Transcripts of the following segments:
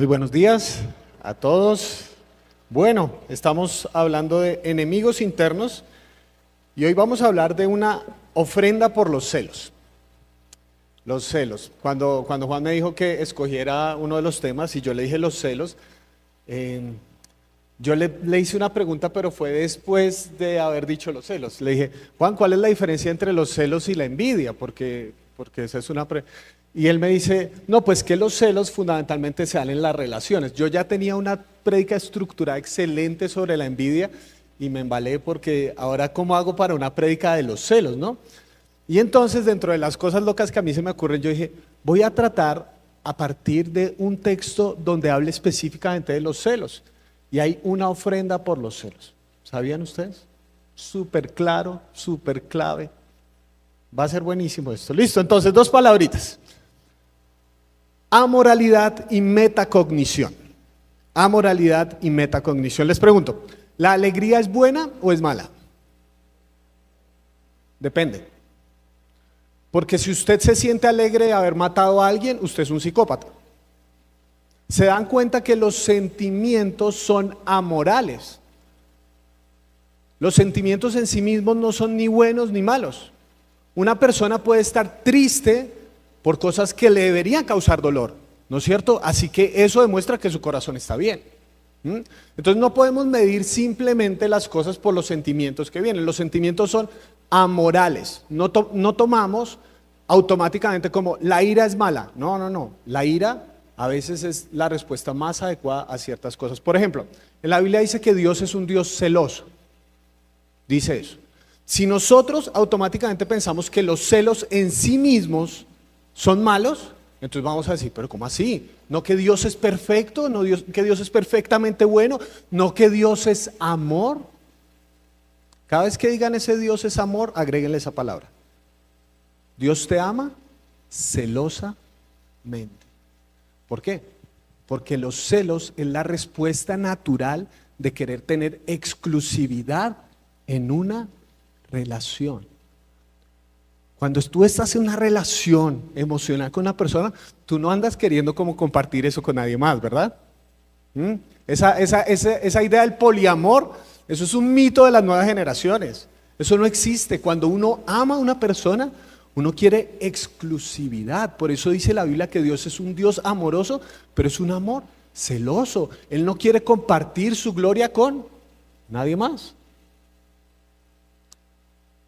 Muy buenos días a todos. Bueno, estamos hablando de enemigos internos y hoy vamos a hablar de una ofrenda por los celos. Los celos. Cuando Juan me dijo que escogiera uno de los temas y yo le dije los celos, yo le hice una pregunta, pero fue después de haber dicho los celos. Le dije, Juan, ¿cuál es la diferencia entre los celos y la envidia? Porque esa es una Y él me dice, no, pues que los celos fundamentalmente se dan en las relaciones. Yo ya tenía una prédica estructurada excelente sobre la envidia y me embalé porque ahora ¿cómo hago para una prédica de los celos, no? Y entonces dentro de las cosas locas que a mí se me ocurren, yo dije, voy a tratar a partir de un texto donde hable específicamente de los celos. Y hay una ofrenda por los celos. ¿Sabían ustedes? Súper claro, súper clave. Va a ser buenísimo esto. Listo, entonces dos palabritas. Amoralidad y metacognición. Amoralidad y metacognición. Les pregunto, ¿la alegría es buena o es mala? Depende. Porque si usted se siente alegre de haber matado a alguien, usted es un psicópata. Se dan cuenta que los sentimientos son amorales. Los sentimientos en sí mismos no son ni buenos ni malos. Una persona puede estar triste por cosas que le deberían causar dolor, ¿no es cierto? Así que eso demuestra que su corazón está bien. Entonces no podemos medir simplemente las cosas por los sentimientos que vienen. Los sentimientos son amorales. No tomamos automáticamente como la ira es mala. No. La ira a veces es la respuesta más adecuada a ciertas cosas. Por ejemplo, en la Biblia dice que Dios es un Dios celoso. Dice eso. Si nosotros automáticamente pensamos que los celos en sí mismos son malos, entonces vamos a decir, pero ¿cómo así? ¿No que Dios es perfecto? ¿No que Dios es perfectamente bueno? ¿No que Dios es amor? Cada vez que digan ese Dios es amor, agréguenle esa palabra. Dios te ama celosamente. ¿Por qué? Porque los celos es la respuesta natural de querer tener exclusividad en una relación. Cuando tú estás en una relación emocional con una persona, tú no andas queriendo como compartir eso con nadie más, ¿verdad? Esa idea del poliamor, eso es un mito de las nuevas generaciones. Eso no existe. Cuando uno ama a una persona, uno quiere exclusividad. Por eso dice la Biblia que Dios es un Dios amoroso, pero es un amor celoso. Él no quiere compartir su gloria con nadie más.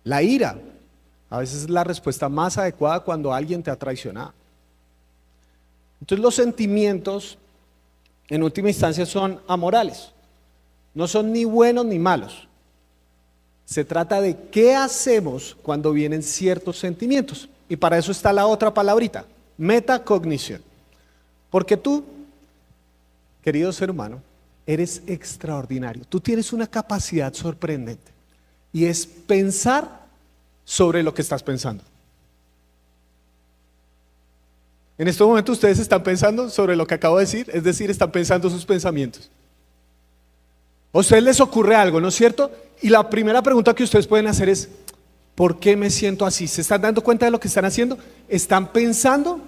La ira a veces es la respuesta más adecuada cuando alguien te ha traicionado. Entonces los sentimientos en última instancia son amorales. No son ni buenos ni malos. Se trata de qué hacemos cuando vienen ciertos sentimientos. Y para eso está la otra palabrita, metacognición. Porque tú, querido ser humano, eres extraordinario. Tú tienes una capacidad sorprendente. Y es pensar sobre lo que estás pensando. En este momento ustedes están pensando sobre lo que acabo de decir, es decir, están pensando sus pensamientos. A ustedes les ocurre algo, ¿no es cierto? Y la primera pregunta que ustedes pueden hacer es, ¿por qué me siento así? ¿Se están dando cuenta de lo que están haciendo? Están pensando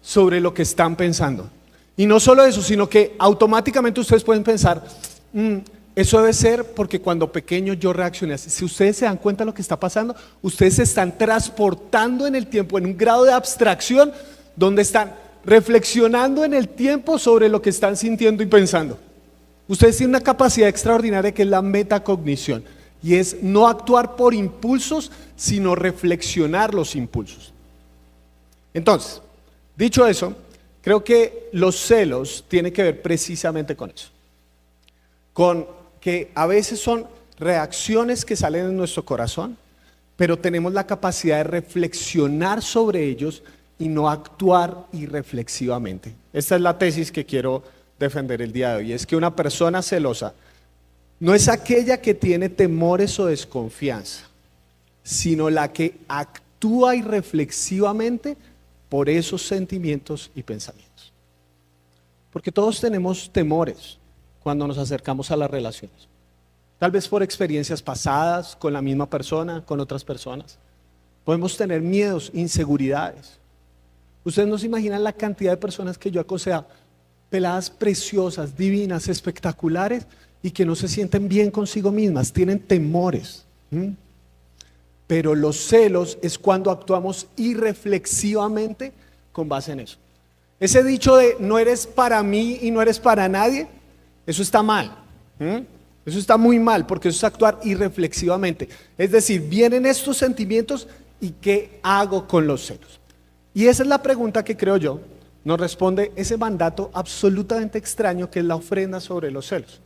sobre lo que están pensando. Y no solo eso, sino que automáticamente ustedes pueden pensar, eso debe ser porque cuando pequeño yo reaccioné así. Si ustedes se dan cuenta de lo que está pasando, ustedes se están transportando en el tiempo en un grado de abstracción donde están reflexionando en el tiempo sobre lo que están sintiendo y pensando. Ustedes tienen una capacidad extraordinaria que es la metacognición y es no actuar por impulsos, sino reflexionar los impulsos. Entonces, dicho eso, creo que los celos tienen que ver precisamente con eso. Con que a veces son reacciones que salen de nuestro corazón, pero tenemos la capacidad de reflexionar sobre ellos y no actuar irreflexivamente. Esta es la tesis que quiero defender el día de hoy. Es que una persona celosa no es aquella que tiene temores o desconfianza, sino la que actúa irreflexivamente por esos sentimientos y pensamientos. Porque todos tenemos temores cuando nos acercamos a las relaciones. Tal vez por experiencias pasadas con la misma persona, con otras personas. Podemos tener miedos, inseguridades. Ustedes no se imaginan la cantidad de personas que yo he aconsejado. peladas preciosas, divinas, espectaculares y que no se sienten bien consigo mismas, tienen temores. Pero los celos es cuando actuamos irreflexivamente con base en eso. Ese dicho de no eres para mí y no eres para nadie, eso está mal. Eso está muy mal porque eso es actuar irreflexivamente. Es decir, vienen estos sentimientos y ¿qué hago con los celos? Y esa es la pregunta que creo yo nos responde ese mandato absolutamente extraño que es la ofrenda sobre los celos,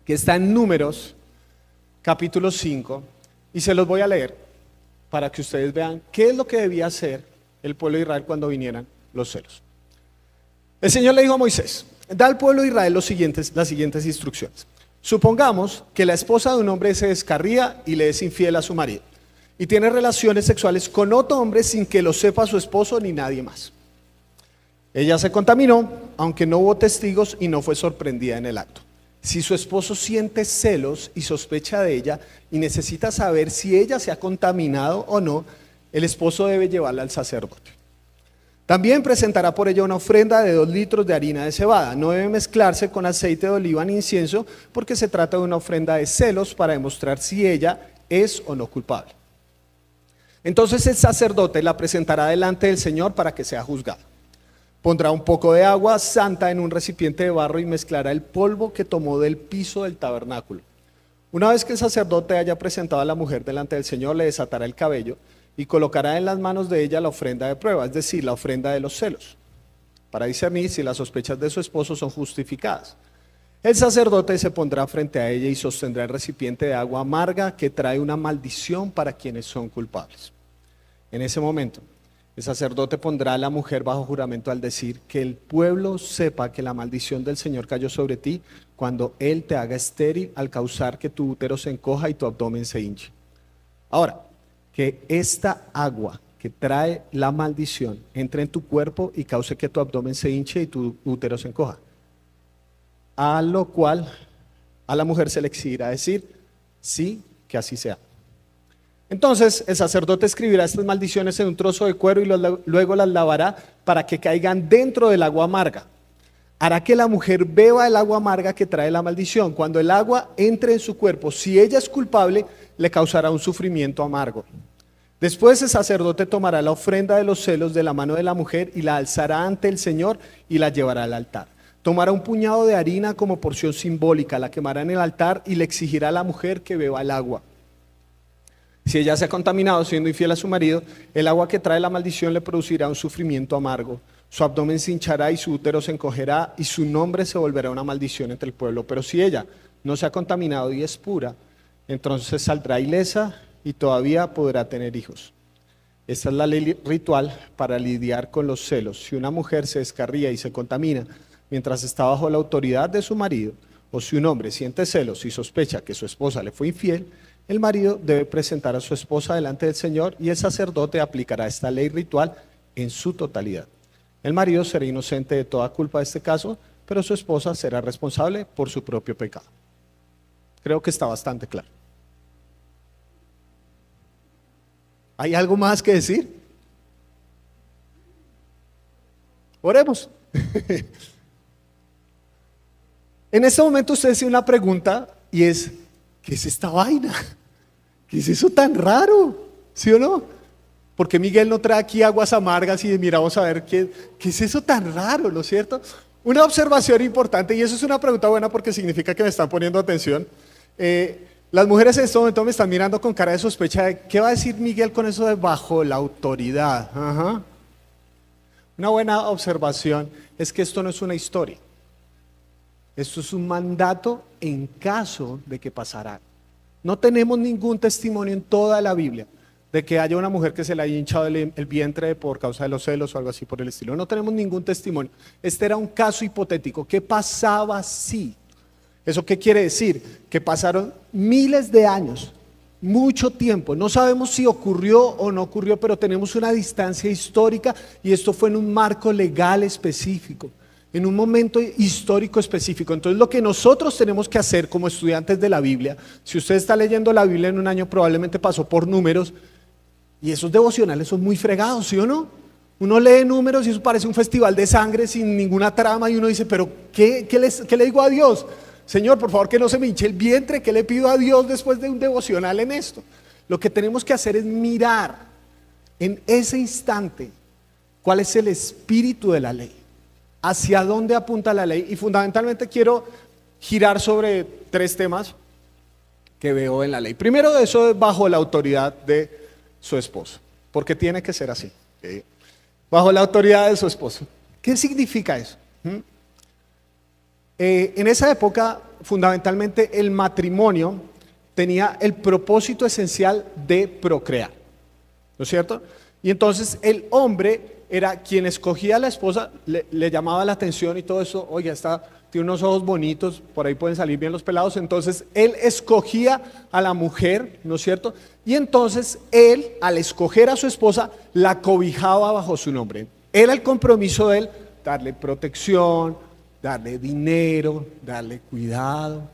que está en Números capítulo 5 y se los voy a leer para que ustedes vean qué es lo que debía hacer el pueblo de Israel cuando vinieran los celos. El Señor le dijo a Moisés: da al pueblo de Israel las siguientes instrucciones. Supongamos que la esposa de un hombre se descarría y le es infiel a su marido y tiene relaciones sexuales con otro hombre sin que lo sepa su esposo ni nadie más. Ella se contaminó, aunque no hubo testigos y no fue sorprendida en el acto. Si su esposo siente celos y sospecha de ella y necesita saber si ella se ha contaminado o no, el esposo debe llevarla al sacerdote. También presentará por ella una ofrenda de 2 litros de harina de cebada. No debe mezclarse con aceite de oliva ni incienso porque se trata de una ofrenda de celos para demostrar si ella es o no culpable. Entonces el sacerdote la presentará delante del Señor para que sea juzgada. Pondrá un poco de agua santa en un recipiente de barro y mezclará el polvo que tomó del piso del tabernáculo. Una vez que el sacerdote haya presentado a la mujer delante del Señor, le desatará el cabello y colocará en las manos de ella la ofrenda de prueba, es decir, la ofrenda de los celos, para discernir si las sospechas de su esposo son justificadas. El sacerdote se pondrá frente a ella y sostendrá el recipiente de agua amarga que trae una maldición para quienes son culpables. En ese momento, el sacerdote pondrá a la mujer bajo juramento al decir: que el pueblo sepa que la maldición del Señor cayó sobre ti cuando Él te haga estéril al causar que tu útero se encoja y tu abdomen se hinche. Ahora, que esta agua que trae la maldición entre en tu cuerpo y cause que tu abdomen se hinche y tu útero se encoja. A lo cual a la mujer se le exigirá decir: sí, que así sea. Entonces el sacerdote escribirá estas maldiciones en un trozo de cuero y luego las lavará para que caigan dentro del agua amarga. Hará que la mujer beba el agua amarga que trae la maldición. Cuando el agua entre en su cuerpo, si ella es culpable, le causará un sufrimiento amargo. Después el sacerdote tomará la ofrenda de los celos de la mano de la mujer y la alzará ante el Señor y la llevará al altar. Tomará un puñado de harina como porción simbólica, la quemará en el altar y le exigirá a la mujer que beba el agua. Si ella se ha contaminado siendo infiel a su marido, el agua que trae la maldición le producirá un sufrimiento amargo. Su abdomen se hinchará y su útero se encogerá y su nombre se volverá una maldición entre el pueblo. Pero si ella no se ha contaminado y es pura, entonces saldrá ilesa y todavía podrá tener hijos. Esta es la ley ritual para lidiar con los celos. Si una mujer se descarría y se contamina mientras está bajo la autoridad de su marido, o si un hombre siente celos y sospecha que su esposa le fue infiel, el marido debe presentar a su esposa delante del Señor y el sacerdote aplicará esta ley ritual en su totalidad. El marido será inocente de toda culpa de este caso, pero su esposa será responsable por su propio pecado. Creo que está bastante claro. ¿Hay algo más que decir? Oremos. En este momento usted hace una pregunta y es: ¿qué es esta vaina? ¿Qué es eso tan raro? ¿Sí o no? ¿Por qué Miguel no trae aquí aguas amargas y miramos a ver qué es eso tan raro, ¿no es cierto? Una observación importante, y eso es una pregunta buena porque significa que me están poniendo atención. Las mujeres en este momento me están mirando con cara de sospecha de ¿qué va a decir Miguel con eso de bajo la autoridad? Ajá. Una buena observación es que esto no es una historia. Esto es un mandato en caso de que pasara. No tenemos ningún testimonio en toda la Biblia de que haya una mujer que se le haya hinchado el vientre por causa de los celos o algo así por el estilo. No tenemos ningún testimonio. Este era un caso hipotético. ¿Qué pasaba si? ¿Eso qué quiere decir? Que pasaron miles de años, mucho tiempo. No sabemos si ocurrió o no ocurrió, pero tenemos una distancia histórica y esto fue en un marco legal específico, en un momento histórico específico. Entonces lo que nosotros tenemos que hacer como estudiantes de la Biblia, si usted está leyendo la Biblia en un año, probablemente pasó por Números, y esos devocionales son muy fregados, ¿sí o no? Uno lee números y eso parece un festival de sangre sin ninguna trama y uno dice, pero ¿qué le digo a Dios? Señor, por favor, que no se me hinche el vientre. ¿Qué le pido a Dios después de un devocional en esto? Lo que tenemos que hacer es mirar en ese instante cuál es el espíritu de la ley, hacia dónde apunta la ley. Y fundamentalmente quiero girar sobre 3 temas que veo en la ley. Primero de eso es bajo la autoridad de su esposo, porque tiene que ser así, ¿sí? Bajo la autoridad de su esposo. ¿Qué significa eso? En esa época, fundamentalmente, el matrimonio tenía el propósito esencial de procrear, ¿no es cierto? Y entonces el hombre era quien escogía a la esposa, le llamaba la atención y todo eso. Oiga, tiene unos ojos bonitos, por ahí pueden salir bien los pelados. Entonces él escogía a la mujer, ¿no es cierto? Y entonces él, al escoger a su esposa, la cobijaba bajo su nombre. Era el compromiso de él darle protección, darle dinero, darle cuidado.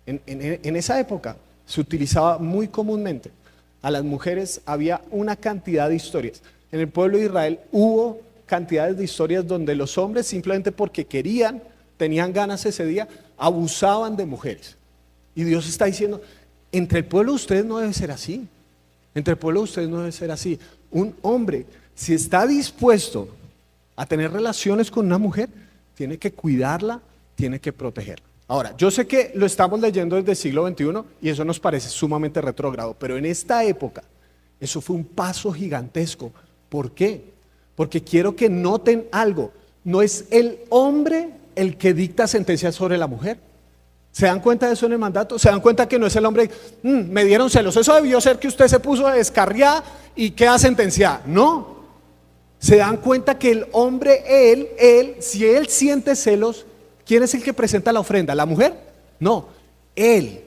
En esa época se utilizaba muy comúnmente. A las mujeres había una cantidad de historias. En el pueblo de Israel hubo cantidades de historias donde los hombres, simplemente porque querían, tenían ganas ese día, abusaban de mujeres. Y Dios está diciendo, entre el pueblo de ustedes no debe ser así. Entre el pueblo de ustedes no debe ser así. Un hombre, si está dispuesto a tener relaciones con una mujer, tiene que cuidarla, tiene que protegerla. Ahora, yo sé que lo estamos leyendo desde el siglo XXI y eso nos parece sumamente retrógrado, pero en esta época eso fue un paso gigantesco. ¿Por qué? Porque quiero que noten algo. No es el hombre el que dicta sentencias sobre la mujer. ¿Se dan cuenta de eso en el mandato? ¿Se dan cuenta que no es el hombre? Me dieron celos. Eso debió ser que usted se puso a descarriar y queda sentenciada. No. Se dan cuenta que el hombre, si él siente celos, ¿quién es el que presenta la ofrenda? ¿La mujer? No, él.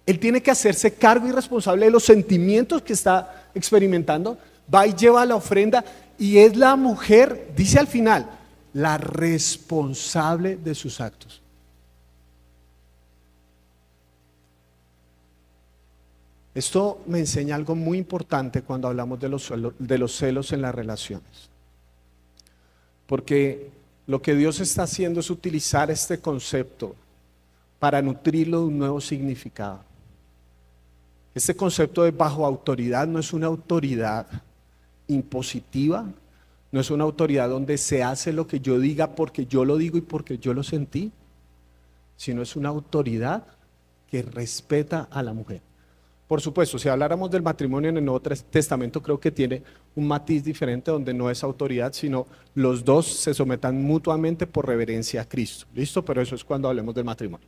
Él tiene que hacerse cargo y responsable de los sentimientos que está experimentando. Va y lleva la ofrenda y es la mujer, dice al final, la responsable de sus actos. Esto me enseña algo muy importante cuando hablamos de los celos en las relaciones. Porque lo que Dios está haciendo es utilizar este concepto para nutrirlo de un nuevo significado. Este concepto de bajo autoridad no es una autoridad impositiva, no es una autoridad donde se hace lo que yo diga porque yo lo digo y porque yo lo sentí, sino es una autoridad que respeta a la mujer. Por supuesto, si habláramos del matrimonio en el Nuevo Testamento, creo que tiene un matiz diferente donde no es autoridad, sino los dos se sometan mutuamente por reverencia a Cristo. ¿Listo? Pero eso es cuando hablemos del matrimonio.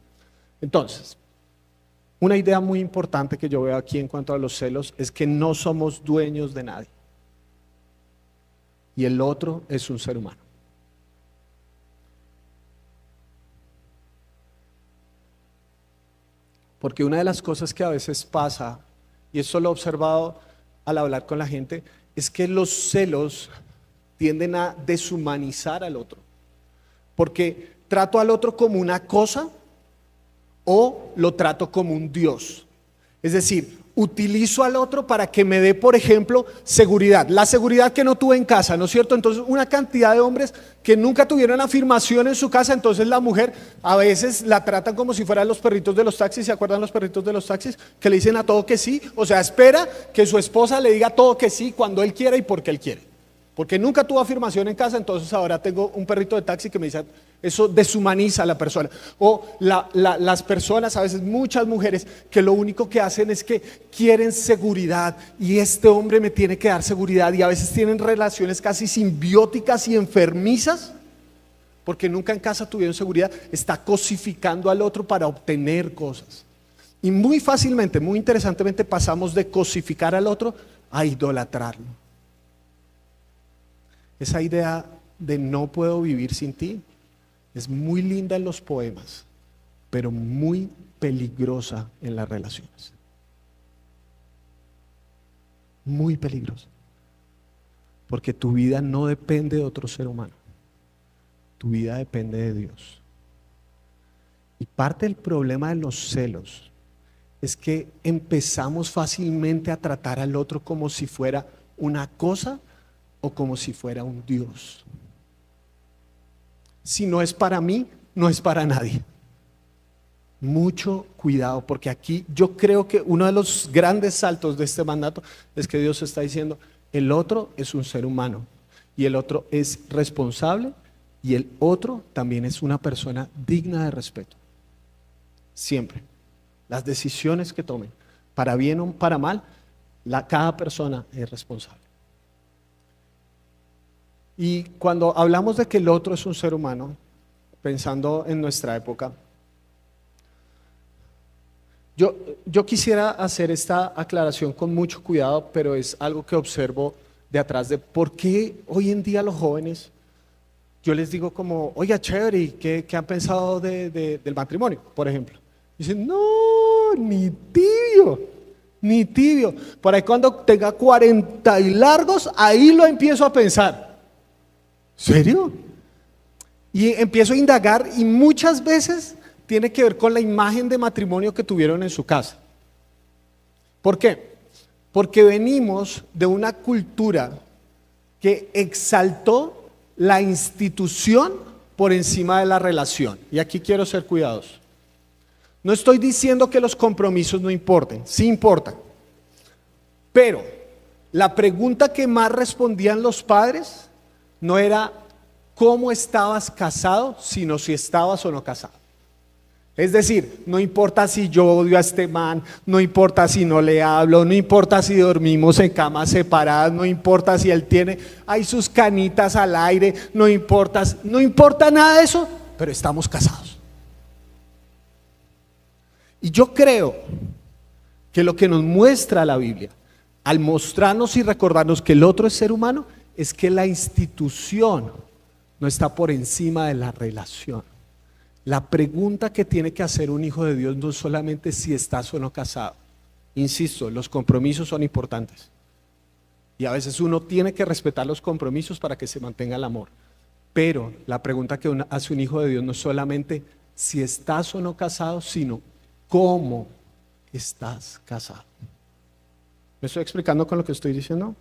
Entonces, una idea muy importante que yo veo aquí en cuanto a los celos es que no somos dueños de nadie. Y el otro es un ser humano. Porque una de las cosas que a veces pasa, y esto lo he observado al hablar con la gente, es que los celos tienden a deshumanizar al otro. Porque trato al otro como una cosa o lo trato como un Dios. Es decir, utilizo al otro para que me dé, por ejemplo, seguridad. La seguridad que no tuve en casa, ¿no es cierto? Entonces, una cantidad de hombres que nunca tuvieron afirmación en su casa, entonces la mujer a veces la tratan como si fueran los perritos de los taxis. ¿Se acuerdan los perritos de los taxis? Que le dicen a todo que sí. O sea, espera que su esposa le diga todo que sí cuando él quiera y porque él quiere. Porque nunca tuvo afirmación en casa, entonces ahora tengo un perrito de taxi que me dice, eso deshumaniza a la persona. O las personas, a veces muchas mujeres, que lo único que hacen es que quieren seguridad y este hombre me tiene que dar seguridad, y a veces tienen relaciones casi simbióticas y enfermizas porque nunca en casa tuvieron seguridad. Está cosificando al otro para obtener cosas. Y muy fácilmente, muy interesantemente, pasamos de cosificar al otro a idolatrarlo. Esa idea de no puedo vivir sin ti es muy linda en los poemas, pero muy peligrosa en las relaciones. Muy peligrosa. Porque tu vida no depende de otro ser humano. Tu vida depende de Dios. Y parte del problema de los celos es que empezamos fácilmente a tratar al otro como si fuera una cosa o como si fuera un Dios. Si no es para mí, no es para nadie. Mucho cuidado, porque aquí yo creo que uno de los grandes saltos de este mandato es que Dios está diciendo, el otro es un ser humano y el otro es responsable y el otro también es una persona digna de respeto. Siempre. Las decisiones que tomen, para bien o para mal, cada persona es responsable. Y cuando hablamos de que el otro es un ser humano, pensando en nuestra época, yo quisiera hacer esta aclaración con mucho cuidado, pero es algo que observo de atrás de por qué hoy en día los jóvenes, yo les digo como, oiga, chévere, ¿y qué han pensado del matrimonio, por ejemplo? Dicen, no, ni tibio, ni tibio. Por ahí cuando tenga 40 y largos, ahí lo empiezo a pensar. ¿Serio? Y empiezo a indagar y muchas veces tiene que ver con la imagen de matrimonio que tuvieron en su casa. ¿Por qué? Porque venimos de una cultura que exaltó la institución por encima de la relación. Y aquí quiero ser cuidadoso. No estoy diciendo que los compromisos no importen, sí importan. Pero la pregunta que más respondían los padres no era cómo estabas casado, sino si estabas o no casado. Es decir, no importa si yo odio a este man, no importa si no le hablo, no importa si dormimos en camas separadas, no importa si él tiene ahí sus canitas al aire, no importa nada de eso, pero estamos casados. Y yo creo que lo que nos muestra la Biblia, al mostrarnos y recordarnos que el otro es ser humano, es que la institución no está por encima de la relación. La pregunta que tiene que hacer un hijo de Dios no es solamente si estás o no casado. Insisto, los compromisos son importantes. Y a veces uno tiene que respetar los compromisos para que se mantenga el amor. Pero la pregunta que hace un hijo de Dios no es solamente si estás o no casado, sino cómo estás casado. ¿Me estoy explicando con lo que estoy diciendo?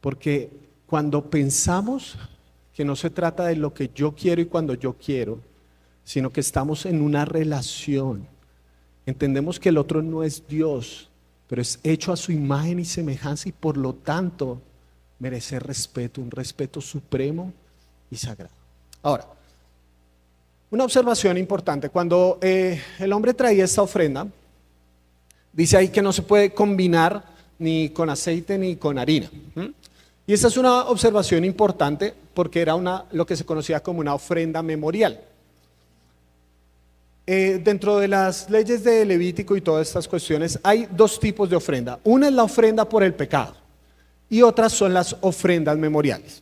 Porque cuando pensamos que no se trata de lo que yo quiero y cuando yo quiero, sino que estamos en una relación, entendemos que el otro no es Dios, pero es hecho a su imagen y semejanza y por lo tanto merece respeto, un respeto supremo y sagrado. Ahora, una observación importante, cuando el hombre traía esta ofrenda, dice ahí que no se puede combinar ni con aceite ni con harina. Y esa es una observación importante porque era lo que se conocía como una ofrenda memorial. Dentro de las leyes de Levítico y todas estas cuestiones hay dos tipos de ofrenda. Una es la ofrenda por el pecado y otras son las ofrendas memoriales.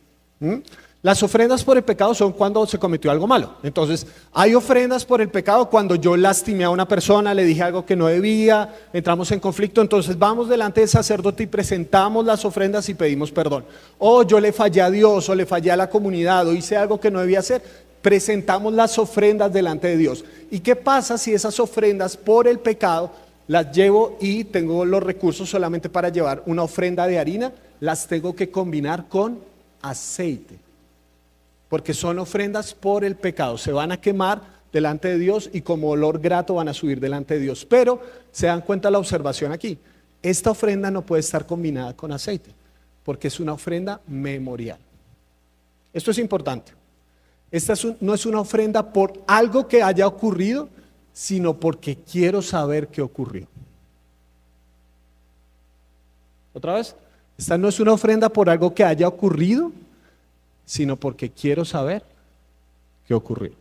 Las ofrendas por el pecado son cuando se cometió algo malo. Entonces, hay ofrendas por el pecado cuando yo lastimé a una persona, le dije algo que no debía, entramos en conflicto, entonces vamos delante del sacerdote y presentamos las ofrendas y pedimos perdón. O yo le fallé a Dios, o le fallé a la comunidad, o hice algo que no debía hacer, presentamos las ofrendas delante de Dios. ¿Y qué pasa si esas ofrendas por el pecado las llevo y tengo los recursos solamente para llevar una ofrenda de harina? Las tengo que combinar con aceite. Porque son ofrendas por el pecado, se van a quemar delante de Dios y como olor grato van a subir delante de Dios. Pero se dan cuenta la observación aquí, esta ofrenda no puede estar combinada con aceite, porque es una ofrenda memorial. Esto es importante. Esta no es una ofrenda por algo que haya ocurrido, sino porque quiero saber qué ocurrió. ¿Otra vez? Esta no es una ofrenda por algo que haya ocurrido, sino porque quiero saber qué ocurrió.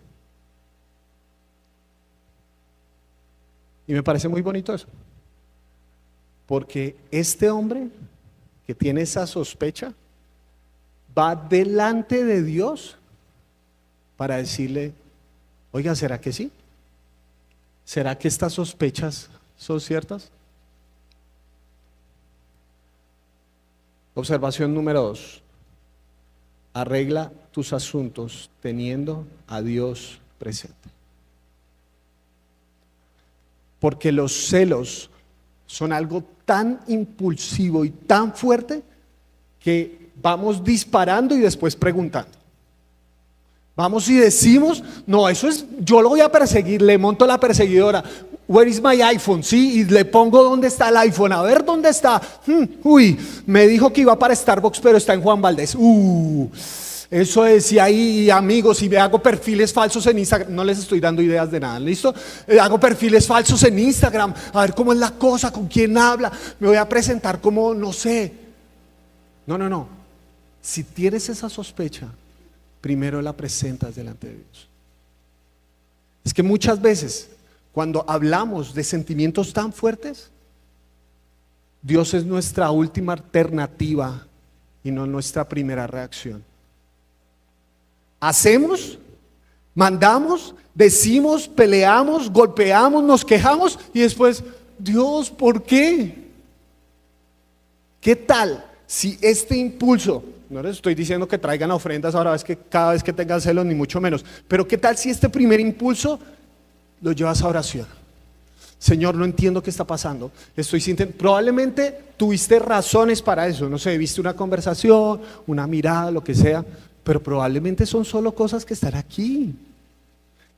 Y me parece muy bonito eso, porque este hombre que tiene esa sospecha va delante de Dios para decirle, oiga, ¿será que sí? ¿Será que estas sospechas son ciertas? Observación número 2. Arregla tus asuntos teniendo a Dios presente. Porque los celos son algo tan impulsivo y tan fuerte que vamos disparando y después preguntando. Vamos y decimos, no, eso es, yo lo voy a perseguir, le monto la perseguidora. Where is my iPhone? Sí, y le pongo dónde está el iPhone, a ver dónde está. Uy, me dijo que iba para Starbucks, pero está en Juan Valdez. Eso es, y ahí amigos, y hago perfiles falsos en Instagram, no les estoy dando ideas de nada, ¿listo? Hago perfiles falsos en Instagram, a ver cómo es la cosa, con quién habla, me voy a presentar como, no sé. No. Si tienes esa sospecha, primero la presentas delante de Dios. Es que muchas veces, cuando hablamos de sentimientos tan fuertes, Dios es nuestra última alternativa y no nuestra primera reacción. Hacemos, mandamos, decimos, peleamos, golpeamos, nos quejamos y después, Dios, ¿por qué? ¿Qué tal si este impulso, no les estoy diciendo que traigan ofrendas ahora es que cada vez que tengan celos, ni mucho menos, pero qué tal si este primer impulso lo llevas a oración? Señor, no entiendo qué está pasando, estoy sintiendo, probablemente tuviste razones para eso, no sé, viste una conversación, una mirada, lo que sea, pero probablemente son solo cosas que están aquí.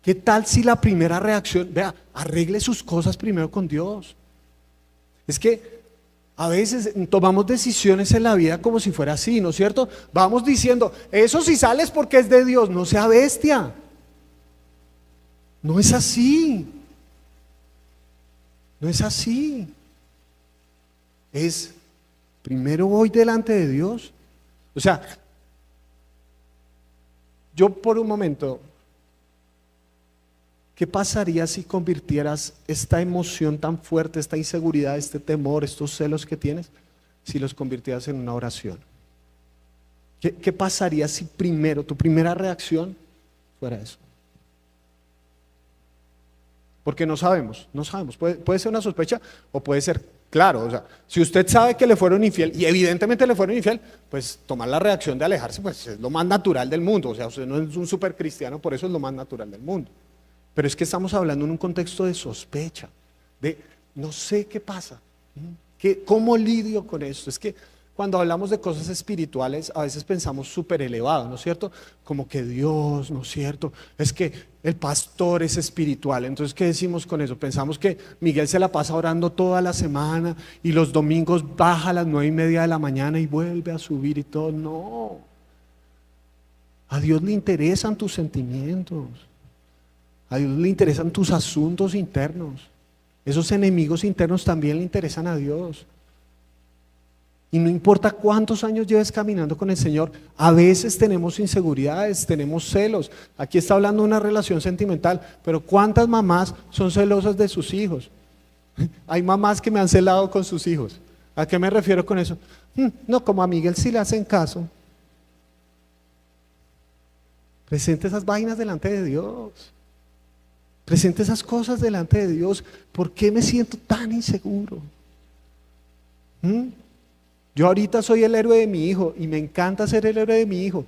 ¿Qué tal si la primera reacción, vea, arregle sus cosas primero con Dios? Es que a veces tomamos decisiones en la vida como si fuera así, ¿no es cierto? Vamos diciendo, eso si sales porque es de Dios, no sea bestia. No es así. No es así. Es, primero voy delante de Dios. O sea, yo por un momento, ¿qué pasaría si convirtieras esta emoción tan fuerte, esta inseguridad, este temor, estos celos que tienes, si los convirtieras en una oración? ¿Qué pasaría si primero, tu primera reacción fuera eso? Porque no sabemos, puede ser una sospecha o puede ser claro, o sea, si usted sabe que le fueron infiel y evidentemente le fueron infiel, pues tomar la reacción de alejarse, pues es lo más natural del mundo, o sea, usted no es un súper cristiano, por eso es lo más natural del mundo. Pero es que estamos hablando en un contexto de sospecha, de no sé qué pasa, ¿cómo lidio con esto? Es que cuando hablamos de cosas espirituales a veces pensamos súper elevado, ¿no es cierto? Como que Dios, ¿no es cierto? Es que el pastor es espiritual, entonces ¿qué decimos con eso? Pensamos que Miguel se la pasa orando toda la semana y los domingos baja a las 9:30 de la mañana y vuelve a subir y todo. No, a Dios le interesan tus sentimientos. A Dios le interesan tus asuntos internos. Esos enemigos internos también le interesan a Dios. Y no importa cuántos años lleves caminando con el Señor, a veces tenemos inseguridades, tenemos celos. Aquí está hablando de una relación sentimental, pero ¿cuántas mamás son celosas de sus hijos? Hay mamás que me han celado con sus hijos. ¿A qué me refiero con eso? No, como a Miguel sí le hacen caso. Presente esas vainas delante de Dios. Presente esas cosas delante de Dios. ¿Por qué me siento tan inseguro? Yo ahorita soy el héroe de mi hijo y me encanta ser el héroe de mi hijo,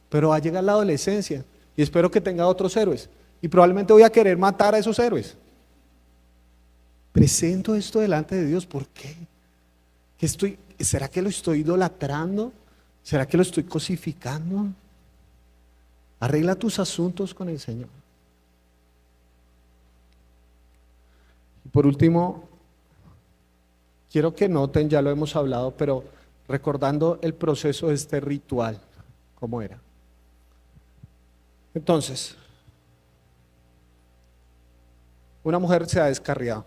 pero va a llegar la adolescencia y espero que tenga otros héroes y probablemente voy a querer matar a esos héroes. Presento esto delante de Dios. ¿Por qué? ¿Será que lo estoy idolatrando? ¿Será que lo estoy cosificando? Arregla tus asuntos con el Señor. Y por último, quiero que noten, ya lo hemos hablado, pero recordando el proceso de este ritual, ¿cómo era? Entonces, una mujer se ha descarriado.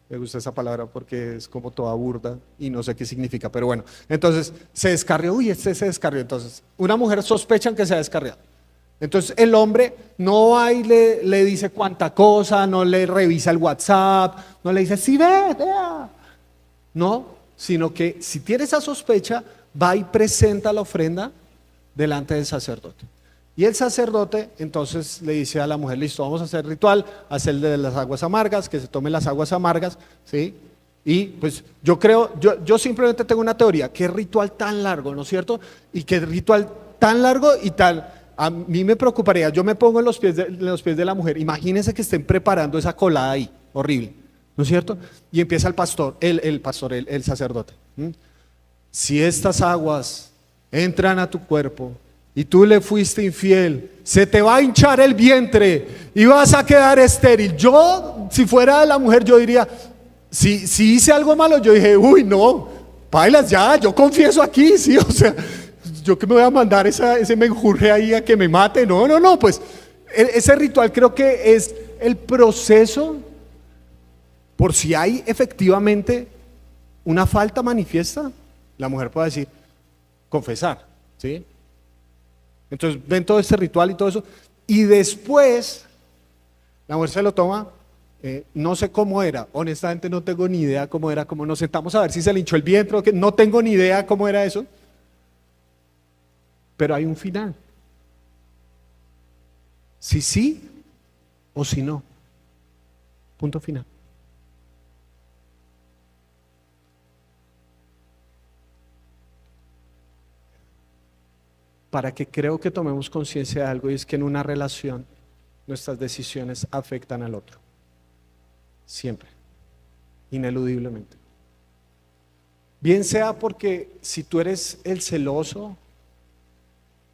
Me gusta esa palabra porque es como toda burda y no sé qué significa, pero bueno, entonces se descarrió, se descarrió, entonces una mujer sospechan que se ha descarriado. Entonces el hombre no va y le dice cuánta cosa, no le revisa el WhatsApp, no le dice, sí, vea. No, sino que si tiene esa sospecha, va y presenta la ofrenda delante del sacerdote. Y el sacerdote entonces le dice a la mujer, listo, vamos a hacer ritual, hacer el de las aguas amargas, que se tomen las aguas amargas, ¿sí? Y pues yo simplemente tengo una teoría, qué ritual tan largo, ¿no es cierto? Y qué ritual tan largo y tal, a mí me preocuparía, yo me pongo en los pies de la mujer, imagínense que estén preparando esa colada ahí, horrible, ¿no es cierto? Y empieza el sacerdote. si estas aguas entran a tu cuerpo y tú le fuiste infiel, se te va a hinchar el vientre y vas a quedar estéril. Yo, si fuera la mujer, yo diría, si hice algo malo, yo dije, uy, no, pailas ya, yo confieso aquí, sí, o sea, yo que me voy a mandar ese menjurje ahí a que me mate, no, pues ese ritual creo que es el proceso por si hay efectivamente una falta manifiesta, la mujer puede decir, confesar, ¿sí? Entonces ven todo este ritual y todo eso, y después la mujer se lo toma, no sé cómo era, honestamente no tengo ni idea cómo era, como nos sentamos a ver si se le hinchó el vientre o qué, no tengo ni idea cómo era eso, pero hay un final, si sí o si no, punto final. Para que creo que tomemos conciencia de algo, y es que en una relación nuestras decisiones afectan al otro, siempre, ineludiblemente. Bien sea porque si tú eres el celoso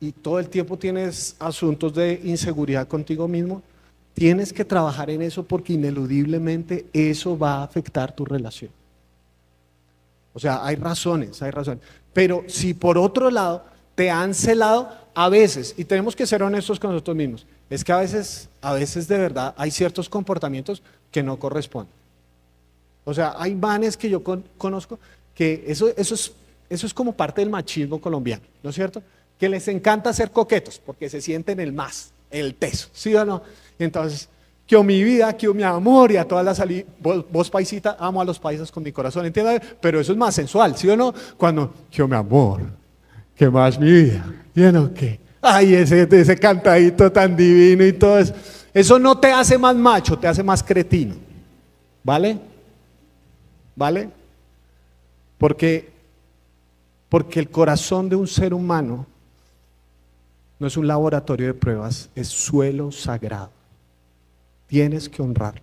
y todo el tiempo tienes asuntos de inseguridad contigo mismo, tienes que trabajar en eso porque ineludiblemente eso va a afectar tu relación. O sea, hay razones, pero si por otro lado te han celado, a veces, y tenemos que ser honestos con nosotros mismos, es que a veces de verdad hay ciertos comportamientos que no corresponden. O sea, hay manes que yo conozco que eso es como parte del machismo colombiano, ¿no es cierto? Que les encanta ser coquetos porque se sienten el más, el teso, ¿sí o no? Entonces, que mi vida, que mi amor, y a todas las salidas, vos paisita, amo a los paisas con mi corazón, ¿entiendes? Pero eso es más sensual, ¿sí o no? Cuando, que mi amor, que más mi vida, ¿bien o qué? Ay, ese cantadito tan divino y todo eso. Eso no te hace más macho, te hace más cretino. ¿Vale? ¿Vale? Porque el corazón de un ser humano no es un laboratorio de pruebas, es suelo sagrado. Tienes que honrarlo.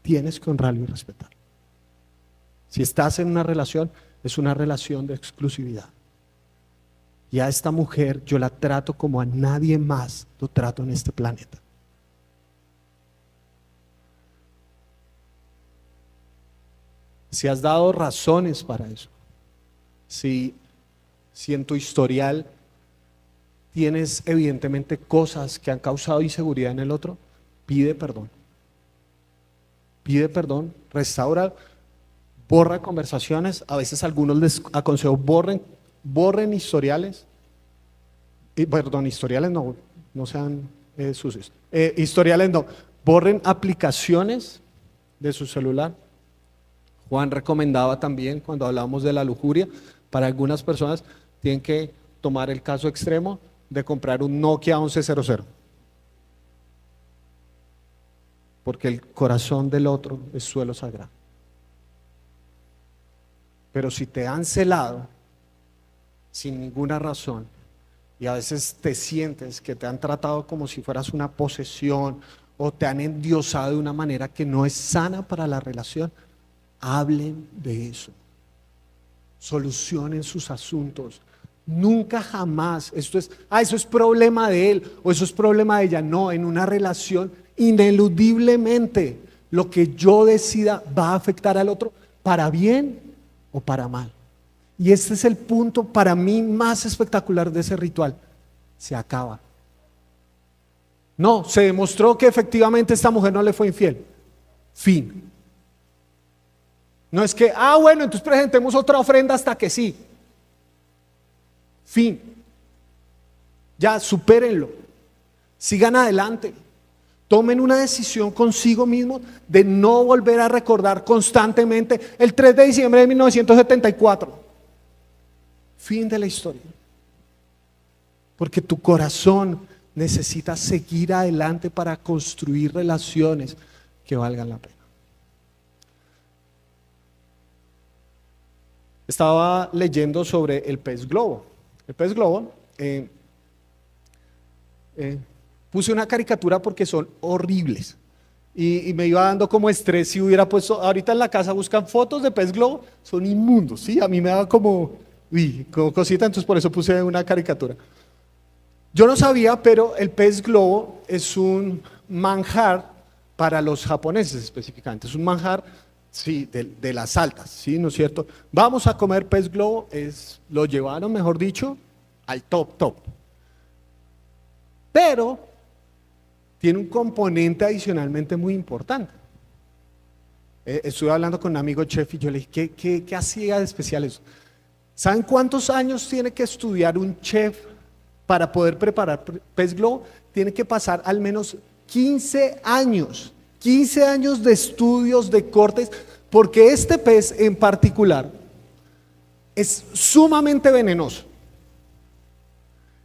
Tienes que honrarlo y respetarlo. Si estás en una relación, es una relación de exclusividad. Y a esta mujer yo la trato como a nadie más lo trato en este planeta. Si has dado razones para eso, si en tu historial tienes evidentemente cosas que han causado inseguridad en el otro, pide perdón. Pide perdón, restaura, borra conversaciones. A veces algunos les aconsejo borren historiales, historiales no sean sucios, historiales no, borren aplicaciones de su celular. Juan recomendaba también, cuando hablábamos de la lujuria, para algunas personas tienen que tomar el caso extremo de comprar un Nokia 1100, porque el corazón del otro es suelo sagrado. Pero si te han celado sin ninguna razón, y a veces te sientes que te han tratado como si fueras una posesión, o te han endiosado de una manera que no es sana para la relación, hablen de eso, solucionen sus asuntos. Nunca jamás, eso es problema de él o eso es problema de ella. No, en una relación ineludiblemente lo que yo decida va a afectar al otro para bien o para mal. Y este es el punto para mí más espectacular de ese ritual. Se acaba. No, se demostró que efectivamente esta mujer no le fue infiel. Fin. No es que, bueno, entonces presentemos otra ofrenda hasta que sí. Fin. Ya, supérenlo. Sigan adelante. Tomen una decisión consigo mismos de no volver a recordar constantemente el 3 de diciembre de 1974. Fin de la historia. Porque tu corazón necesita seguir adelante para construir relaciones que valgan la pena. Estaba leyendo sobre el pez globo. El pez globo, puse una caricatura porque son horribles. y me iba dando como estrés si hubiera puesto, ahorita en la casa buscan fotos de pez globo, son inmundos, ¿sí? A mí me daba como, uy, como cosita, entonces por eso puse una caricatura. Yo no sabía, pero el pez globo es un manjar para los japoneses específicamente, es un manjar, sí, de las altas, ¿sí? ¿No es cierto? Vamos a comer pez globo, lo llevaron, mejor dicho, al top, top. Pero tiene un componente adicionalmente muy importante. Estuve hablando con un amigo chef y yo le dije, ¿qué hacía de especial eso? ¿Saben cuántos años tiene que estudiar un chef para poder preparar pez globo? Tiene que pasar al menos 15 años, 15 años de estudios, de cortes, porque este pez en particular es sumamente venenoso.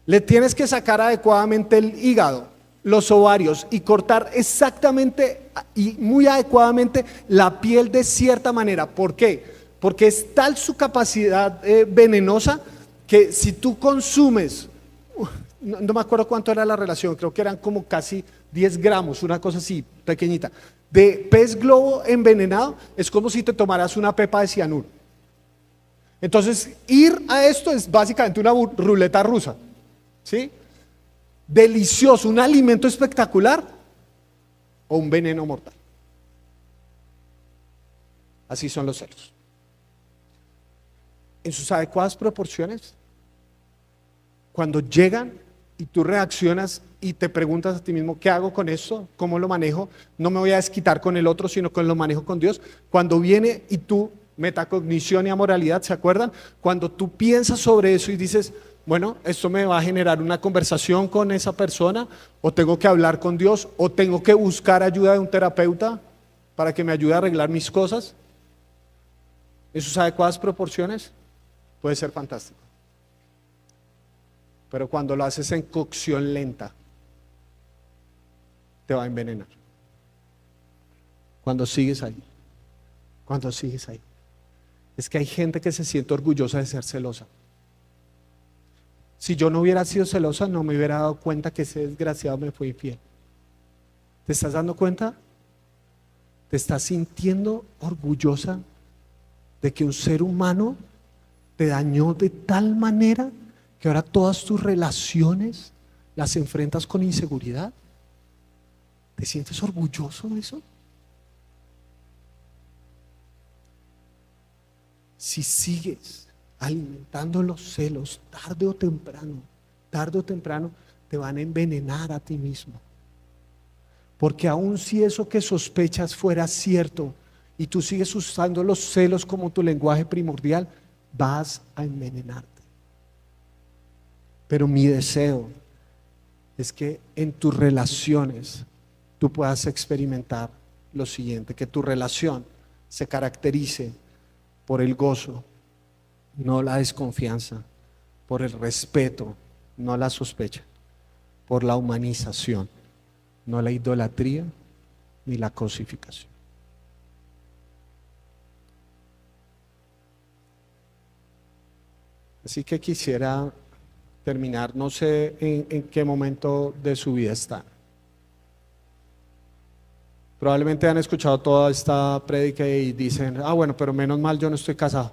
Le tienes que sacar adecuadamente el hígado, los ovarios y cortar exactamente y muy adecuadamente la piel de cierta manera. ¿Por qué? Porque es tal su capacidad venenosa que si tú consumes, no me acuerdo cuánto era la relación, creo que eran como casi 10 gramos, una cosa así pequeñita, de pez globo envenenado, es como si te tomaras una pepa de cianuro. Entonces, ir a esto es básicamente una ruleta rusa, ¿sí? Delicioso, un alimento espectacular o un veneno mortal. Así son los celos. En sus adecuadas proporciones, cuando llegan y tú reaccionas y te preguntas a ti mismo, ¿qué hago con esto? ¿Cómo lo manejo? No me voy a desquitar con el otro, sino que lo manejo con Dios. Cuando viene y tú, metacognición y amoralidad, ¿se acuerdan? Cuando tú piensas sobre eso y dices, bueno, esto me va a generar una conversación con esa persona, o tengo que hablar con Dios, o tengo que buscar ayuda de un terapeuta para que me ayude a arreglar mis cosas. En sus adecuadas proporciones puede ser fantástico. Pero cuando lo haces en cocción lenta, te va a envenenar. Cuando sigues ahí, cuando sigues ahí. Es que hay gente que se siente orgullosa de ser celosa. Si yo no hubiera sido celosa, no me hubiera dado cuenta que ese desgraciado me fue infiel. ¿Te estás dando cuenta? ¿Te estás sintiendo orgullosa de que un ser humano te dañó de tal manera que ahora todas tus relaciones las enfrentas con inseguridad? ¿Te sientes orgulloso de eso? Si sigues alimentando los celos, tarde o temprano te van a envenenar a ti mismo. Porque aun si eso que sospechas fuera cierto y tú sigues usando los celos como tu lenguaje primordial, vas a envenenarte. Pero mi deseo es que en tus relaciones tú puedas experimentar lo siguiente, que tu relación se caracterice por el gozo, no la desconfianza, por el respeto, no la sospecha, por la humanización, no la idolatría ni la cosificación. Así que quisiera terminar, no sé en qué momento de su vida están. Probablemente han escuchado toda esta prédica y dicen, bueno, pero menos mal yo no estoy casado.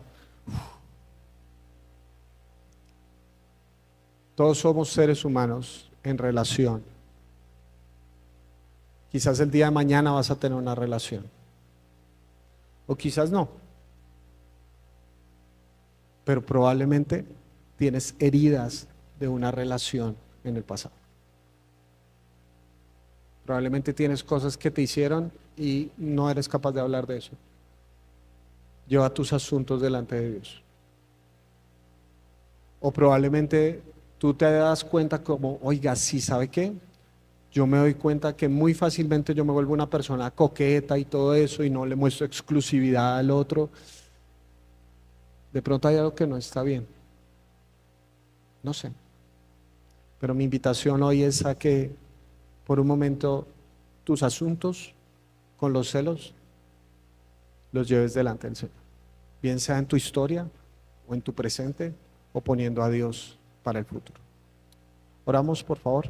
Todos somos seres humanos en relación. Quizás el día de mañana vas a tener una relación. O quizás no. Pero probablemente tienes heridas de una relación en el pasado. Probablemente tienes cosas que te hicieron y no eres capaz de hablar de eso. Lleva tus asuntos delante de Dios. O probablemente tú te das cuenta como, oiga, sí, ¿sabe qué? Yo me doy cuenta que muy fácilmente yo me vuelvo una persona coqueta y todo eso y no le muestro exclusividad al otro. De pronto hay algo que no está bien. No sé. Pero mi invitación hoy es a que por un momento tus asuntos con los celos los lleves delante del Señor. Bien sea en tu historia o en tu presente o poniendo a Dios para el futuro. Oramos, por favor.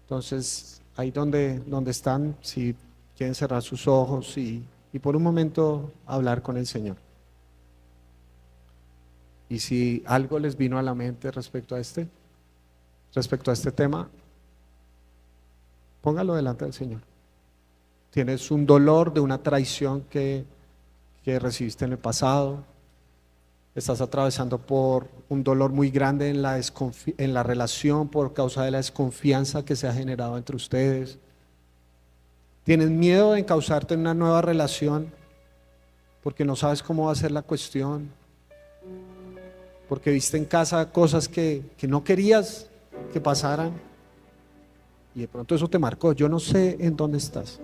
Entonces, ahí donde están, si quieren cerrar sus ojos y por un momento hablar con el Señor. Y si algo les vino a la mente respecto a este tema, póngalo delante del Señor. Tienes un dolor de una traición que recibiste en el pasado. Estás atravesando por un dolor muy grande en la relación por causa de la desconfianza que se ha generado entre ustedes. Tienes miedo de encauzarte en una nueva relación porque no sabes cómo va a ser la cuestión, porque viste en casa cosas que no querías que pasaran y de pronto eso te marcó. Yo no sé en dónde estás,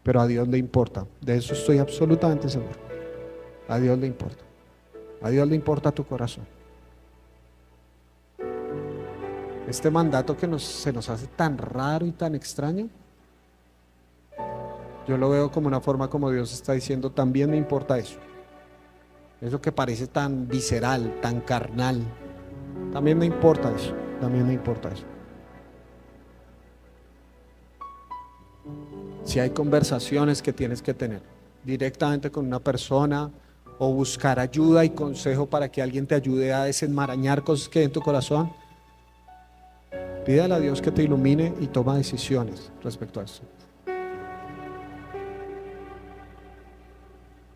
pero a Dios le importa, de eso estoy absolutamente seguro. A Dios le importa, a Dios le importa tu corazón. Este mandato que se nos hace tan raro y tan extraño, yo lo veo como una forma como Dios está diciendo, también me importa eso. Eso que parece tan visceral, tan carnal, también me importa eso, también me importa eso. Si hay conversaciones que tienes que tener directamente con una persona o buscar ayuda y consejo para que alguien te ayude a desenmarañar cosas que hay en tu corazón, pídale a Dios que te ilumine y toma decisiones respecto a eso,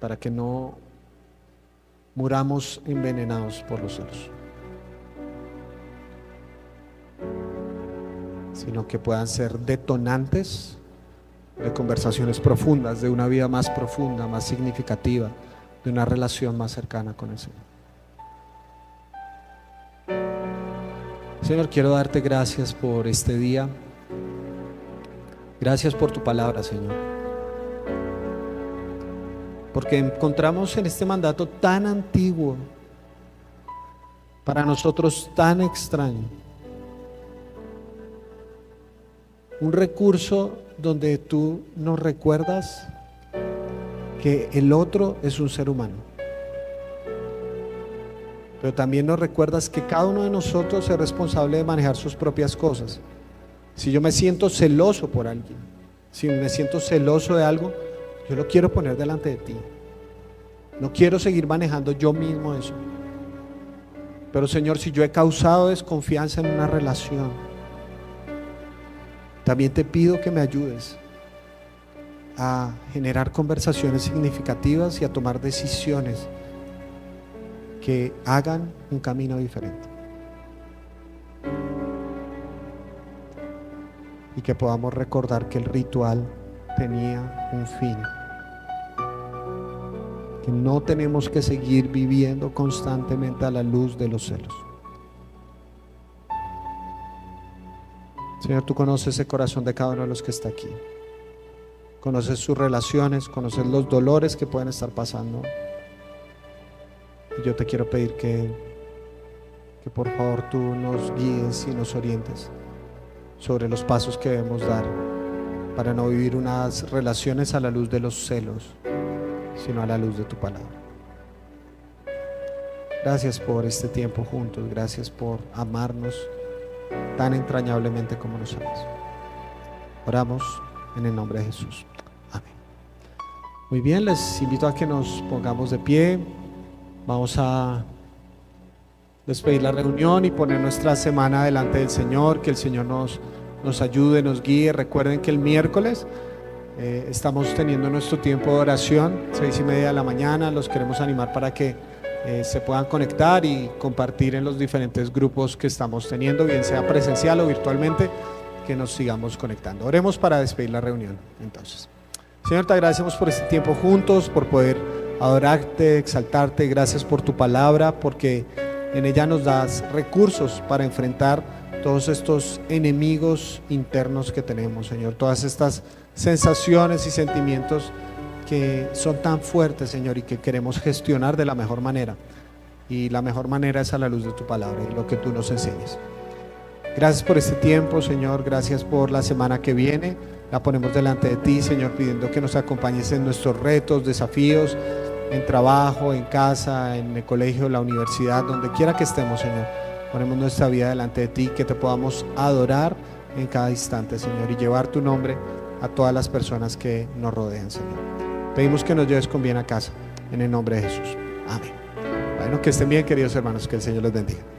para que no muramos envenenados por los celos, sino que puedan ser detonantes de conversaciones profundas, de una vida más profunda, más significativa, de una relación más cercana con el Señor. Señor, quiero darte gracias por este día. Gracias por tu palabra, Señor, porque encontramos en este mandato tan antiguo, para nosotros tan extraño, un recurso donde tú nos recuerdas que el otro es un ser humano, pero también nos recuerdas que cada uno de nosotros es responsable de manejar sus propias cosas. Si yo me siento celoso por alguien, si me siento celoso de algo, yo lo quiero poner delante de ti. No quiero seguir manejando yo mismo eso. Pero Señor, si yo he causado desconfianza en una relación, también te pido que me ayudes a generar conversaciones significativas y a tomar decisiones que hagan un camino diferente, y que podamos recordar que el ritual tenía un fin, que no tenemos que seguir viviendo constantemente a la luz de los celos. Señor, tú conoces ese corazón de cada uno de los que está aquí, conoces sus relaciones, conoces los dolores que pueden estar pasando. Y yo te quiero pedir que por favor tú nos guíes y nos orientes sobre los pasos que debemos dar para no vivir unas relaciones a la luz de los celos, sino a la luz de tu palabra. Gracias por este tiempo juntos, gracias por amarnos tan entrañablemente como nos amas. Oramos en el nombre de Jesús. Amén. Muy bien, les invito a que nos pongamos de pie. Vamos a despedir la reunión y poner nuestra semana delante del Señor, que el Señor nos ayude, nos guíe. Recuerden que el miércoles estamos teniendo nuestro tiempo de oración, 6:30 de la mañana. Los queremos animar para que se puedan conectar y compartir en los diferentes grupos que estamos teniendo, bien sea presencial o virtualmente, que nos sigamos conectando. Oremos para despedir la reunión. Entonces, Señor, te agradecemos por este tiempo juntos, por poder adorarte, exaltarte. Gracias por tu palabra, porque en ella nos das recursos para enfrentar todos estos enemigos internos que tenemos, Señor, todas estas sensaciones y sentimientos que son tan fuertes, Señor, y que queremos gestionar de la mejor manera, y la mejor manera es a la luz de tu palabra y lo que tú nos enseñas. Gracias por este tiempo, Señor, gracias por la semana que viene. La ponemos delante de ti, Señor, pidiendo que nos acompañes en nuestros retos, desafíos, en trabajo, en casa, en el colegio, la universidad, donde quiera que estemos, Señor. Ponemos nuestra vida delante de ti, que te podamos adorar en cada instante, Señor, y llevar tu nombre a todas las personas que nos rodean, Señor. Pedimos que nos lleves con bien a casa, en el nombre de Jesús. Amén. Bueno, que estén bien, queridos hermanos, que el Señor los bendiga.